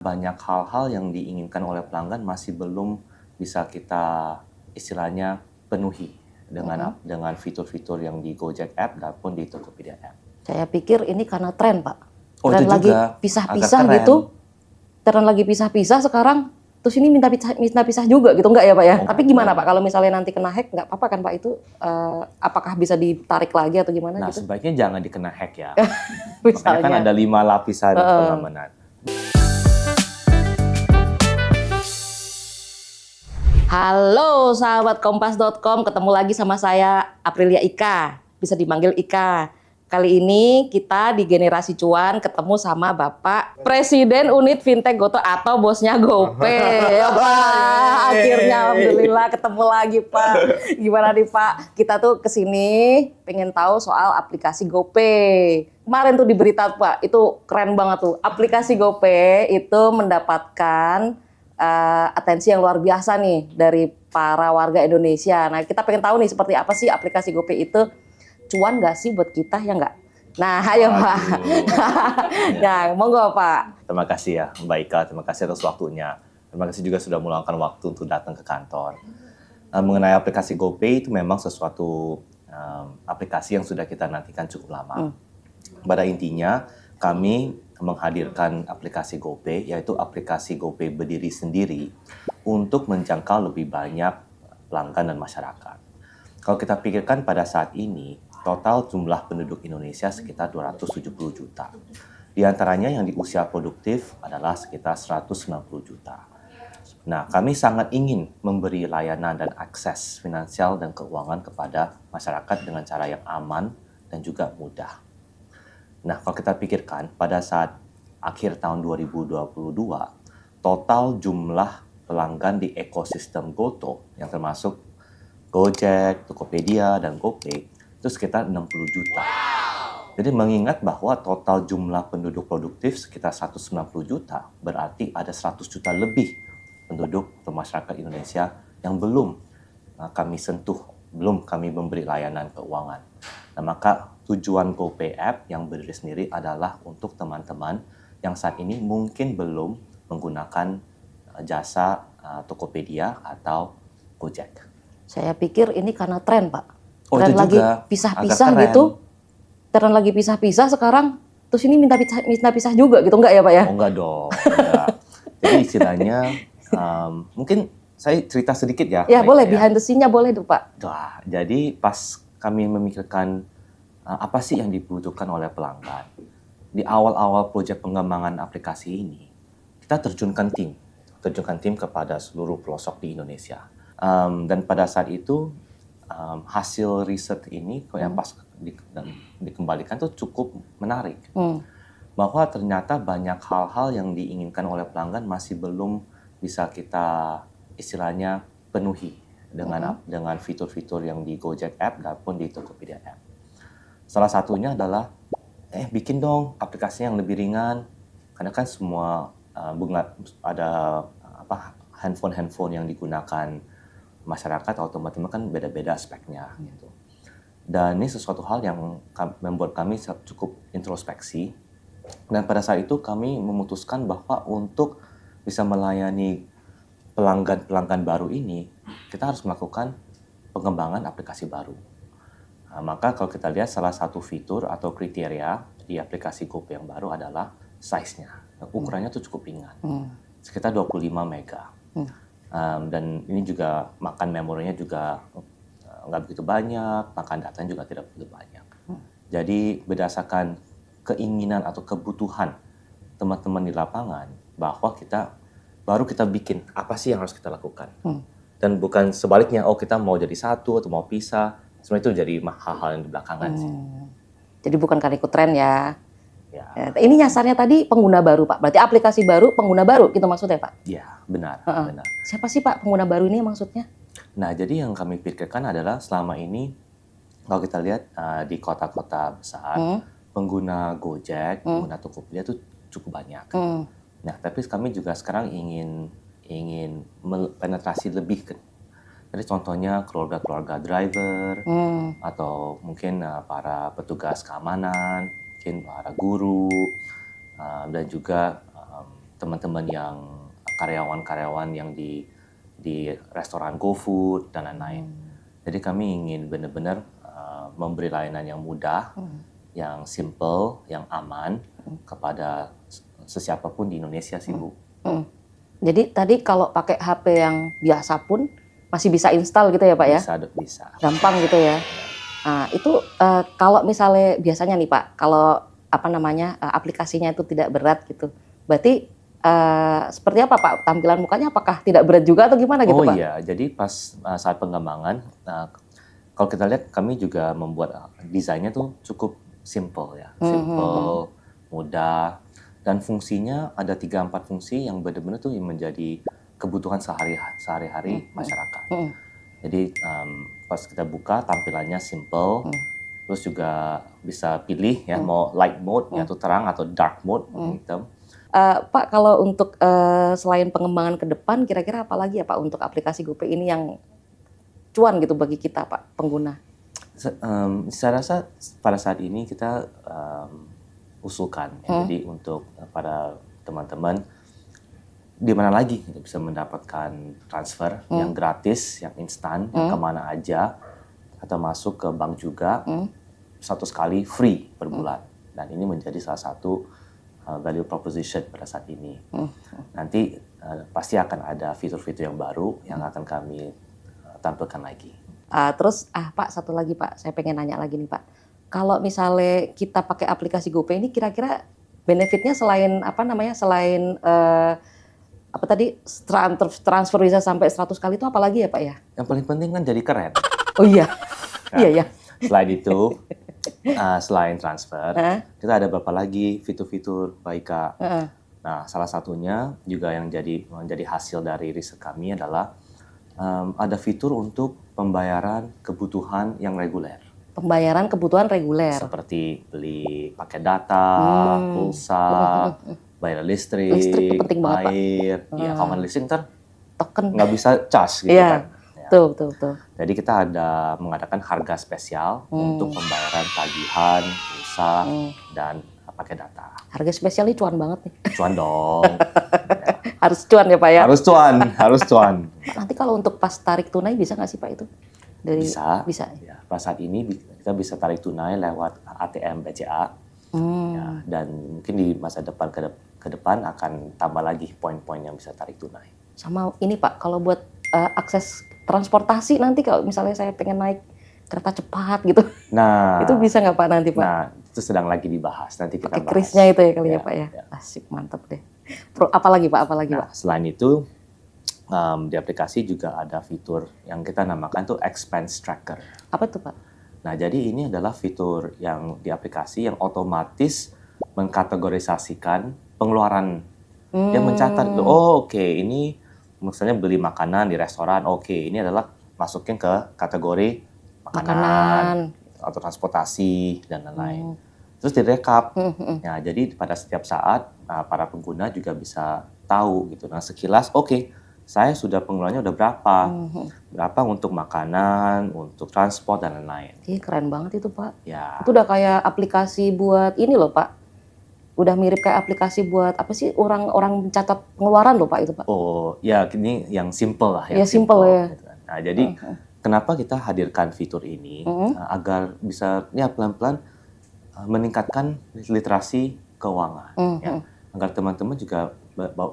Banyak hal-hal yang diinginkan oleh pelanggan masih belum bisa kita istilahnya penuhi dengan fitur-fitur yang di Gojek App maupun di Tokopedia App. Saya pikir ini karena tren, Pak. Oh, Tren itu lagi juga pisah-pisah agak keren. gitu. Tren lagi pisah-pisah sekarang. Terus ini minta pisah juga gitu, enggak ya Pak ya? Oh, Tapi gimana Pak kalau misalnya nanti kena hack, nggak apa-apa kan Pak itu? Apakah bisa ditarik lagi atau gimana Nah, gitu? sebaiknya jangan dikena hack ya. Makanya Misalnya. kan ada 5 lapisan pengamanan. Halo sahabat kompas.com, ketemu lagi sama saya Aprilia Ika, bisa dipanggil Ika. Kali ini kita di Generasi Cuan ketemu sama Bapak Presiden Unit Fintech Goto atau bosnya GoPay. Wah, akhirnya alhamdulillah ketemu lagi Pak. Gimana nih Pak? Kita tuh kesini pengen tahu soal aplikasi GoPay. Kemarin tuh di berita Pak, itu keren banget tuh. Aplikasi GoPay itu mendapatkan atensi yang luar biasa nih dari para warga Indonesia. Nah, kita pengen tahu nih seperti apa sih aplikasi GoPay itu. Cuan nggak sih buat kita ya nggak? Nah, ayo Pak. Ya, monggo Pak. Terima kasih ya Mbak Ika, terima kasih atas waktunya. Terima kasih juga sudah meluangkan waktu untuk datang ke kantor. Mengenai aplikasi GoPay itu memang sesuatu aplikasi yang sudah kita nantikan cukup lama. Pada intinya kami menghadirkan aplikasi GoPay, yaitu aplikasi GoPay berdiri sendiri untuk menjangkau lebih banyak pelanggan dan masyarakat. Kalau kita pikirkan pada saat ini, total jumlah penduduk Indonesia sekitar 270 juta. Di antaranya yang di usia produktif adalah sekitar 190 juta. Nah, kami sangat ingin memberi layanan dan akses finansial dan keuangan kepada masyarakat dengan cara yang aman dan juga mudah. Nah, kalau kita pikirkan pada saat akhir tahun 2022, total jumlah pelanggan di ekosistem Goto yang termasuk Gojek, Tokopedia, dan GoPay itu sekitar 60 juta. Jadi mengingat bahwa total jumlah penduduk produktif sekitar 190 juta, berarti ada 100 juta lebih penduduk atau masyarakat Indonesia yang belum kami sentuh, belum kami memberi layanan keuangan. Nah, maka tujuan GoPay App yang berdiri sendiri adalah untuk teman-teman yang saat ini mungkin belum menggunakan jasa Tokopedia atau Gojek. Saya pikir ini karena tren Pak. Oh, Tren itu lagi juga pisah-pisah agak keren. gitu. Tren lagi pisah-pisah sekarang. Terus ini minta pisah juga gitu, enggak ya Pak ya? Oh, enggak dong. Enggak. Jadi istilahnya mungkin saya cerita sedikit ya. Ya boleh, behind the scene-nya boleh tuh Pak. Wah, jadi pas kami memikirkan apa sih yang dibutuhkan oleh pelanggan. Di awal-awal proyek pengembangan aplikasi ini, kita terjunkan tim kepada seluruh pelosok di Indonesia. Dan pada saat itu hasil riset ini yang pas dikembalikan tuh cukup menarik. Bahwa ternyata banyak hal-hal yang diinginkan oleh pelanggan masih belum bisa kita istilahnya penuhi dengan fitur-fitur yang di Gojek App maupun di Tokopedia App. Salah satunya adalah bikin dong aplikasi yang lebih ringan, karena kan semua ada handphone yang digunakan masyarakat otomatis kan beda-beda speknya gitu. Dan ini sesuatu hal yang membuat kami cukup introspeksi. Dan pada saat itu kami memutuskan bahwa untuk bisa melayani pelanggan baru ini, kita harus melakukan pengembangan aplikasi baru. Nah, maka kalau kita lihat salah satu fitur atau kriteria di aplikasi GoPay yang baru adalah size-nya. Ukurannya tuh cukup ringan, sekitar 25 mega. Dan ini juga makan memorinya juga nggak begitu banyak, makan datanya juga tidak begitu banyak. Jadi berdasarkan keinginan atau kebutuhan teman-teman di lapangan, bahwa kita bikin apa sih yang harus kita lakukan. Dan bukan sebaliknya, kita mau jadi satu atau mau pisah, sebenarnya itu jadi hal-hal yang di belakangan sih. Jadi bukan karena ikut tren ya. Ya. Ini nyasarnya tadi pengguna baru Pak, berarti aplikasi baru, pengguna baru gitu maksudnya Pak? Ya, benar. Siapa sih Pak pengguna baru ini maksudnya? Nah, jadi yang kami pikirkan adalah selama ini, kalau kita lihat di kota-kota besar, pengguna Gojek, pengguna Tokopedia itu cukup banyak. Nah, tapi kami juga sekarang ingin penetrasi lebih ke. Jadi contohnya keluarga-keluarga driver, atau mungkin para petugas keamanan, mungkin para guru, dan juga teman-teman yang karyawan-karyawan yang di restoran GoFood dan lain-lain. Jadi kami ingin benar-benar memberi layanan yang mudah, yang simple, yang aman kepada sesiapapun di Indonesia sih Bu. Jadi tadi kalau pakai HP yang biasa pun masih bisa install gitu ya Pak ya? Bisa. Gampang gitu ya. Nah, itu kalau misalnya biasanya nih Pak, kalau aplikasinya itu tidak berat gitu, berarti seperti apa Pak tampilan mukanya? Apakah tidak berat juga atau gimana gitu Pak? Oh iya, jadi pas saat pengembangan, kalau kita lihat kami juga membuat desainnya tuh cukup simple ya, simple, mudah, dan fungsinya ada 3-4 fungsi yang benar-benar tuh menjadi kebutuhan sehari-hari masyarakat. Jadi pas kita buka tampilannya simple, terus juga bisa pilih ya mau light mode yaitu terang atau dark mode hitam. Pak, kalau untuk selain pengembangan ke depan, kira-kira apa lagi ya Pak untuk aplikasi GoPay ini yang cuan gitu bagi kita Pak pengguna? Saya rasa pada saat ini kita usulkan ya, jadi untuk para teman-teman di mana lagi kita bisa mendapatkan transfer yang gratis, yang instan, yang kemana aja, atau masuk ke bank juga, satu kali free per bulan. Dan ini menjadi salah satu value proposition pada saat ini. Nanti pasti akan ada fitur-fitur yang baru yang akan kami tampilkan lagi. Terus Pak, satu lagi Pak, saya pengen nanya lagi nih Pak. Kalau misalnya kita pakai aplikasi GoPay ini kira-kira benefitnya selain selain transfer bisa sampai 100 kali itu apa lagi ya Pak ya? Yang paling penting kan jadi keren. Oh iya. Nah, iya. Selain itu, selain transfer, kita ada beberapa lagi fitur-fitur Baika. Nah, salah satunya juga yang menjadi hasil dari riset kami adalah ada fitur untuk pembayaran kebutuhan yang reguler. Pembayaran kebutuhan reguler. Seperti beli paket data, pulsa, bayar listrik itu penting banget, air. Ya, kalau nggak listrik ntar token nggak bisa charge gitu kan. Ya. Betul. Jadi kita ada mengadakan harga spesial untuk pembayaran tagihan, pulsa, dan pakai data. Harga spesial ini cuan banget nih. Cuan dong. Ya. Harus cuan ya Pak ya? Harus cuan. Nanti kalau untuk pas tarik tunai bisa nggak sih Pak itu? Bisa. Ya, pada saat ini kita bisa tarik tunai lewat ATM BCA. Ya, dan mungkin di masa depan ke depan akan tambah lagi poin-poin yang bisa tarik tunai. Sama ini Pak, kalau buat akses transportasi nanti kalau misalnya saya pengen naik kereta cepat gitu, nah itu bisa nggak Pak nanti Pak? Nah, itu sedang lagi dibahas. Nanti kita pakai bahas. krisnya itu ya kali ya Pak ya? Asik, mantap deh. Apalagi Pak? Nah, selain itu di aplikasi juga ada fitur yang kita namakan tuh expense tracker. Apa tuh Pak? Nah, jadi ini adalah fitur yang di aplikasi yang otomatis mengkategorisasikan pengeluaran. Dia mencatat, oke, ini misalnya beli makanan di restoran, oke, ini adalah masukin ke kategori makanan atau transportasi dan lain-lain. Terus direkap. Nah, jadi pada setiap saat para pengguna juga bisa tahu gitu. Nah, sekilas, oke, saya sudah pengeluarannya udah berapa. Berapa untuk makanan, untuk transport, dan lain-lain. Iya, keren banget itu Pak. Ya. Itu udah kayak aplikasi buat ini loh Pak. Udah mirip kayak aplikasi buat apa sih orang-orang mencatat pengeluaran loh Pak itu Pak. Oh, ya ini yang simple lah. Ya simple ya. Gitu. Nah, jadi kenapa kita hadirkan fitur ini? Agar bisa ya pelan-pelan meningkatkan literasi keuangan. Ya. Agar teman-teman juga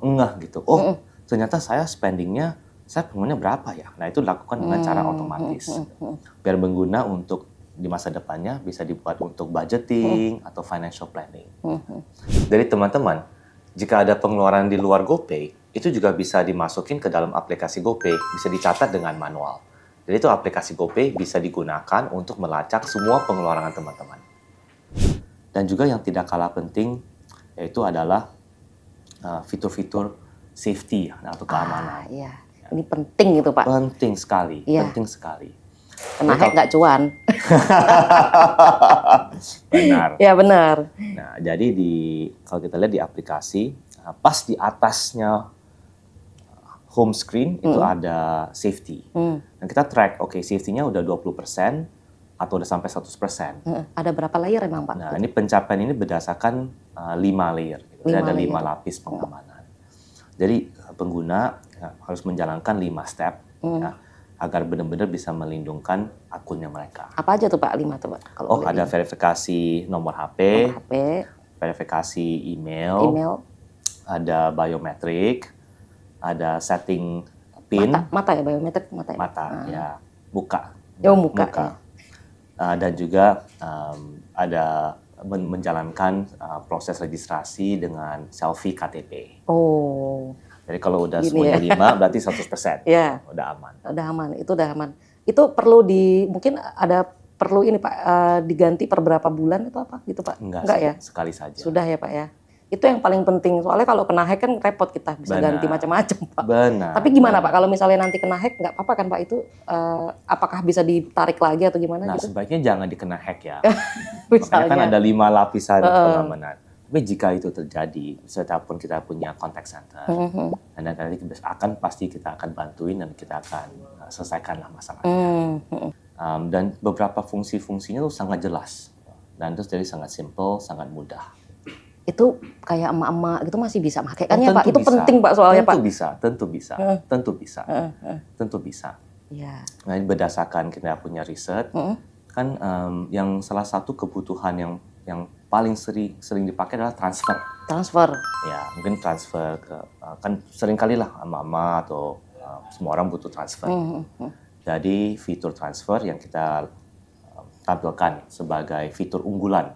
ngeh gitu. Oh, ternyata saya spendingnya, saya pengeluarannya berapa ya? Nah, itu dilakukan dengan cara otomatis. Biar pengguna untuk di masa depannya bisa dibuat untuk budgeting atau financial planning. Dari teman-teman, jika ada pengeluaran di luar GoPay, itu juga bisa dimasukin ke dalam aplikasi GoPay, bisa dicatat dengan manual. Jadi itu aplikasi GoPay bisa digunakan untuk melacak semua pengeluaran teman-teman. Dan juga yang tidak kalah penting, yaitu adalah fitur-fitur safety atau keamanan. Iya. Ini penting itu Pak. Penting sekali, penting sekali. Kena hack nggak cuan. Benar. Ya benar. Nah, jadi kalau kita lihat di aplikasi, pas di atasnya home screen itu ada safety. Dan kita track, oke, safety-nya udah 20% atau udah sampai 100%. Ada berapa layer emang Pak? Nah, ini pencapaian ini berdasarkan 5 layer. Gitu. Ada 5 lapis pengamanan. Jadi pengguna harus menjalankan 5 step ya, agar benar-benar bisa melindungkan akunnya mereka. Apa aja tuh Pak 5 tuh Pak? Kalau boleh Ada di- verifikasi nomor HP, nomor HP, verifikasi email, email, ada biometrik, ada setting PIN, mata ya, biometrik mata ya. mata, ya, muka. Oh, muka, ya. Dan juga ada menjalankan proses registrasi dengan selfie KTP. Oh, Jadi kalau udah Gini semuanya ya. 5 berarti 100%. ya, Udah aman. udah aman. Itu udah aman. Itu perlu mungkin ada perlu ini Pak diganti per berapa bulan itu apa gitu Pak? Enggak ya? sekali saja. Sudah ya Pak ya. Itu yang paling penting. Soalnya kalau kena hack kan repot kita bisa Benar. ganti macam-macam Pak. Benar. Tapi gimana benar. Pak kalau misalnya nanti kena hack nggak apa-apa kan Pak itu apakah bisa ditarik lagi atau gimana Nah, gitu? sebaiknya jangan dikena hack ya. Makanya Misalnya. kan ada 5 lapisan pengamanan. Tapi jika itu terjadi, setiapun kita punya contact center, dan nanti pasti kita akan bantuin dan kita akan selesaikanlah masalahnya. Dan beberapa fungsi-fungsinya tuh sangat jelas. Dan terus jadi sangat simple, sangat mudah. Itu kayak emak-emak gitu masih bisa pakai kan ya tentu Pak? Itu bisa. penting Pak soalnya Pak. Tentu bisa. Iya. Nah, ini berdasarkan kita punya riset, kan yang salah satu kebutuhan yang paling sering dipakai adalah transfer. Transfer. Ya, mungkin transfer ke kan sering kali lah ama-ama atau semua orang butuh transfer. Jadi fitur transfer yang kita tampilkan sebagai fitur unggulan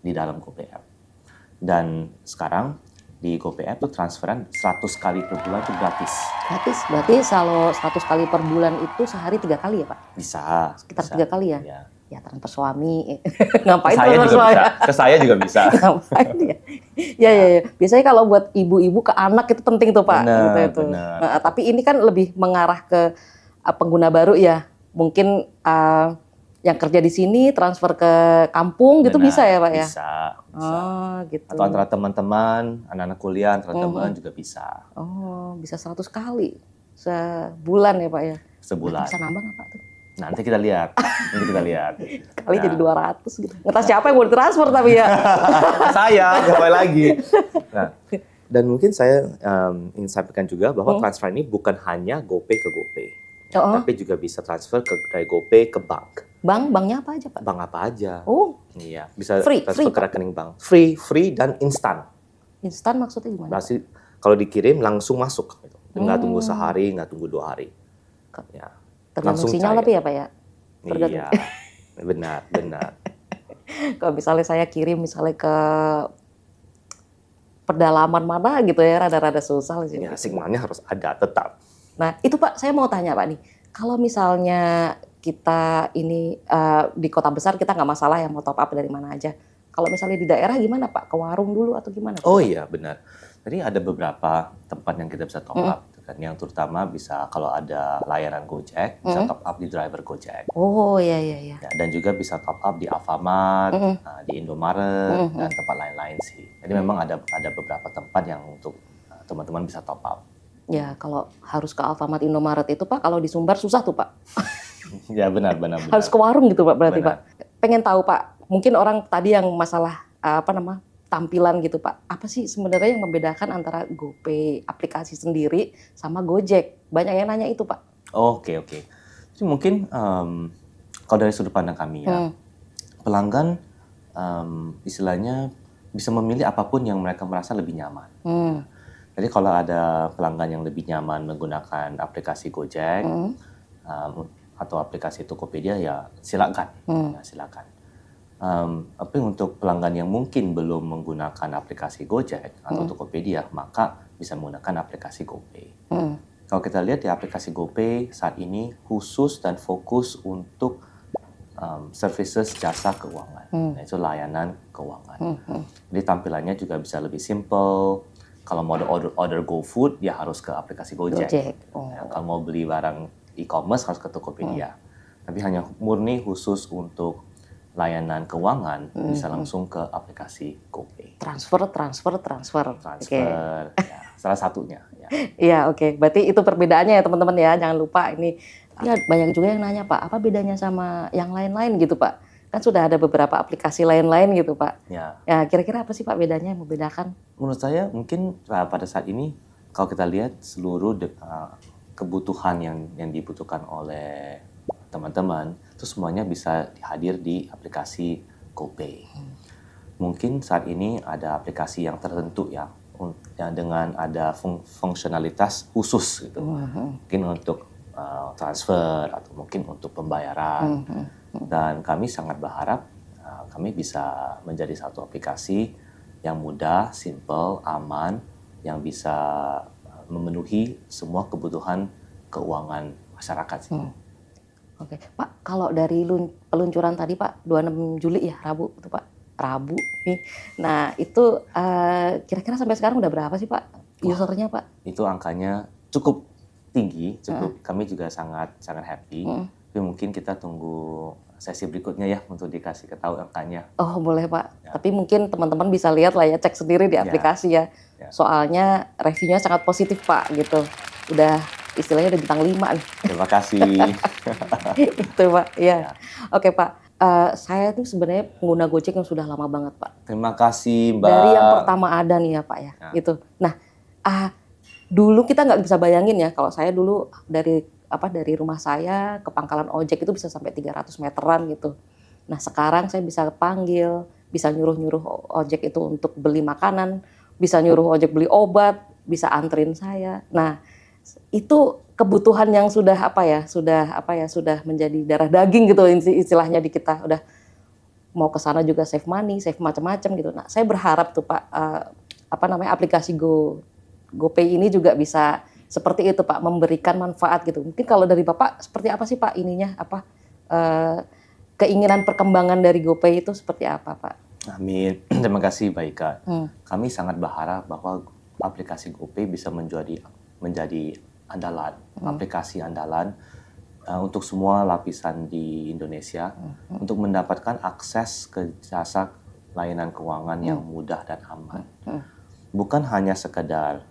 di dalam GoPay. Dan sekarang di GoPay itu transferan 100 kali per bulan itu gratis. Gratis. Berarti kalau 100 kali per bulan itu sehari 3 kali ya Pak? Bisa. Sekitar bisa. 3 kali ya? Ya. Ya transfer suami. Ngapain Saya transfer juga suami? bisa. Ke saya juga bisa. Ngapain ya? Ya. Biasanya kalau buat ibu-ibu ke anak itu penting tuh Pak. Benar, gitu. benar. Nah, tapi ini kan lebih mengarah ke pengguna baru ya. Mungkin yang kerja di sini transfer ke kampung gitu Benar, bisa ya Pak ya? Bisa. Oh gitu. Atau antara teman-teman, anak-anak kuliah, antara teman juga bisa. Oh bisa 100 kali sebulan ya Pak ya? Sebulan. Bisa nambah nggak Pak tuh? Nanti kita lihat. Kali jadi 200 gitu. Ngetas siapa yang mau ditransfer tapi ya? Saya, ngapain lagi? Nah, dan mungkin saya ingin sampaikan juga bahwa transfer ini bukan hanya GoPay ke GoPay. Tapi juga bisa transfer dari GoPay ke bank. Banknya apa aja Pak? Bank apa aja. Oh. Iya, bisa Free, transfer free, ke rekening bank. Free dan instan. Instan maksudnya gimana? Pasti kalau dikirim langsung masuk. Gitu. Nggak tunggu sehari, nggak tunggu 2 hari. Ya. Tergantung langsung sinyal cair. tapi ya Pak ya? Iya, benar. Kalau misalnya saya kirim misalnya ke pedalaman mana gitu ya, rada-rada susah sih. Ya, signalnya harus ada tetap. Nah itu Pak, saya mau tanya Pak nih, kalau misalnya kita ini di kota besar kita nggak masalah ya mau top up dari mana aja. Kalau misalnya di daerah gimana Pak? Ke warung dulu atau gimana? Oh iya, benar. Jadi ada beberapa tempat yang kita bisa top up. Kan yang terutama bisa kalau ada layanan Gojek, bisa top up di driver Gojek. Oh iya. Ya, dan juga bisa top up di Alfamart, di Indomaret, dan tempat lain-lain sih. Jadi memang ada beberapa tempat yang untuk teman-teman bisa top up. Ya kalau harus ke Alfamart Indomaret itu Pak, kalau di Sumbar susah tuh Pak. Ya benar. Harus ke warung gitu Pak berarti Benar. Pak. Pengen tahu Pak, mungkin orang tadi yang masalah tampilan gitu Pak. Apa sih sebenarnya yang membedakan antara GoPay aplikasi sendiri sama Gojek? Banyak yang nanya itu Pak. Oke. Jadi mungkin kalau dari sudut pandang kami ya, pelanggan istilahnya bisa memilih apapun yang mereka merasa lebih nyaman. Jadi kalau ada pelanggan yang lebih nyaman menggunakan aplikasi Gojek atau aplikasi Tokopedia ya silakan. Tapi untuk pelanggan yang mungkin belum menggunakan aplikasi Gojek atau Tokopedia, maka bisa menggunakan aplikasi GoPay. Kalau kita lihat di aplikasi GoPay saat ini khusus dan fokus untuk services jasa keuangan, yaitu layanan keuangan. Jadi tampilannya juga bisa lebih simple. Kalau mau order GoFood, ya harus ke aplikasi Gojek. Ya, kalau mau beli barang e-commerce harus ke Tokopedia. Tapi hanya murni khusus untuk layanan keuangan bisa langsung ke aplikasi GoPay. Transfer. Ya, salah satunya. Ya. Iya, oke. Berarti itu perbedaannya ya teman-teman ya. Jangan lupa ini. Ya banyak juga yang nanya Pak, apa bedanya sama yang lain-lain gitu Pak? Kan sudah ada beberapa aplikasi lain-lain gitu Pak. Ya. Ya kira-kira apa sih Pak bedanya yang membedakan? Menurut saya mungkin pada saat ini kalau kita lihat seluruh kebutuhan yang dibutuhkan oleh teman-teman itu semuanya bisa hadir di aplikasi GoPay. Mungkin saat ini ada aplikasi yang tertentu ya, yang dengan ada fungsionalitas khusus gitu, mungkin untuk transfer atau mungkin untuk pembayaran. Dan kami sangat berharap kami bisa menjadi satu aplikasi yang mudah, simple, aman, yang bisa memenuhi semua kebutuhan keuangan masyarakat sih. Oke, Pak, kalau dari peluncuran tadi Pak, 26 Juli ya, Rabu itu Pak, Rabu nih. Nah itu kira-kira sampai sekarang udah berapa sih Pak usernya Pak? Itu angkanya cukup tinggi, kami juga sangat happy. Tapi mungkin kita tunggu sesi berikutnya ya untuk dikasih ketahui angkanya. Oh boleh Pak, tapi mungkin teman-teman bisa lihat lah ya, cek sendiri di aplikasi ya. Soalnya reviewnya sangat positif Pak gitu. Udah istilahnya udah bintang 5 nih. Terima kasih. Itu Pak, ya. Oke Pak, saya tuh sebenarnya pengguna Gojek yang sudah lama banget Pak. Terima kasih Mbak. Dari yang pertama ada nih ya Pak ya, gitu. Nah, dulu kita nggak bisa bayangin ya kalau saya dulu dari rumah saya ke pangkalan ojek itu bisa sampai 300 meteran gitu. Nah sekarang saya bisa panggil, bisa nyuruh ojek itu untuk beli makanan, bisa nyuruh ojek beli obat, bisa anterin saya. Nah itu kebutuhan yang sudah menjadi darah daging gitu istilahnya di kita. Udah mau ke sana juga save money, save macam-macam gitu. Nah saya berharap tuh Pak, aplikasi GoPay ini juga bisa seperti itu Pak, memberikan manfaat gitu. Mungkin kalau dari Bapak seperti apa sih Pak ininya, keinginan perkembangan dari GoPay itu seperti apa Pak? Amin. Terima kasih Mbak Ika. Kami sangat berharap bahwa aplikasi GoPay bisa menjadi andalan, aplikasi andalan untuk semua lapisan di Indonesia untuk mendapatkan akses ke jasa layanan keuangan yang mudah dan aman. Bukan hanya sekedar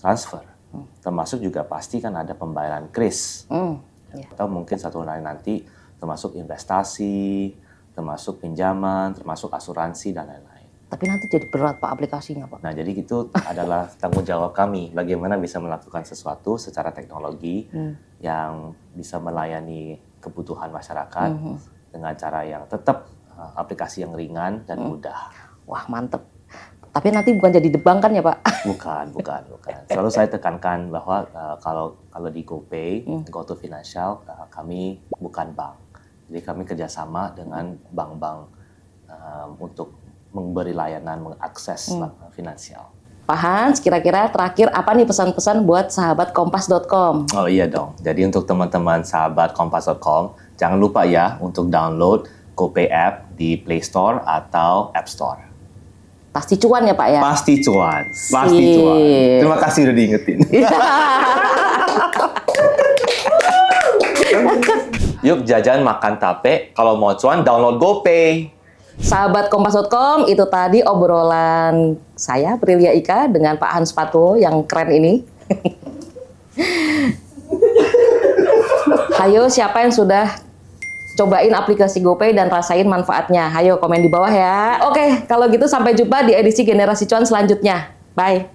transfer, termasuk juga pasti kan ada pembayaran kris, atau mungkin satu lain nanti termasuk investasi, termasuk pinjaman, termasuk asuransi dan lain-lain. Tapi nanti jadi berat Pak aplikasinya Pak. Nah jadi itu adalah tanggung jawab kami, bagaimana bisa melakukan sesuatu secara teknologi yang bisa melayani kebutuhan masyarakat dengan cara yang tetap aplikasi yang ringan dan mudah. Wah mantep. Tapi nanti bukan jadi debang kan ya Pak? Bukan. Selalu saya tekankan bahwa kalau di GoPay, GoTo Financial, kami bukan bank. Jadi kami kerjasama dengan bank-bank untuk memberi layanan mengakses finansial. Pak Hans, kira-kira terakhir apa nih pesan-pesan buat sahabat kompas.com? Oh iya dong. Jadi untuk teman-teman sahabat kompas.com, jangan lupa ya untuk download GoPay app di Play Store atau App Store. Pasti cuan ya Pak ya? Pasti cuan. Terima kasih udah diingetin. Yuk jajan makan tape, kalau mau cuan download GoPay. Sahabat kompas.com, itu tadi obrolan saya Prilia Ika dengan Pak Hans Patuwo yang keren ini. Hayo siapa yang sudah cobain aplikasi GoPay dan rasain manfaatnya. Hayo komen di bawah ya. Oke, kalau gitu sampai jumpa di edisi Generasi Cuan selanjutnya. Bye.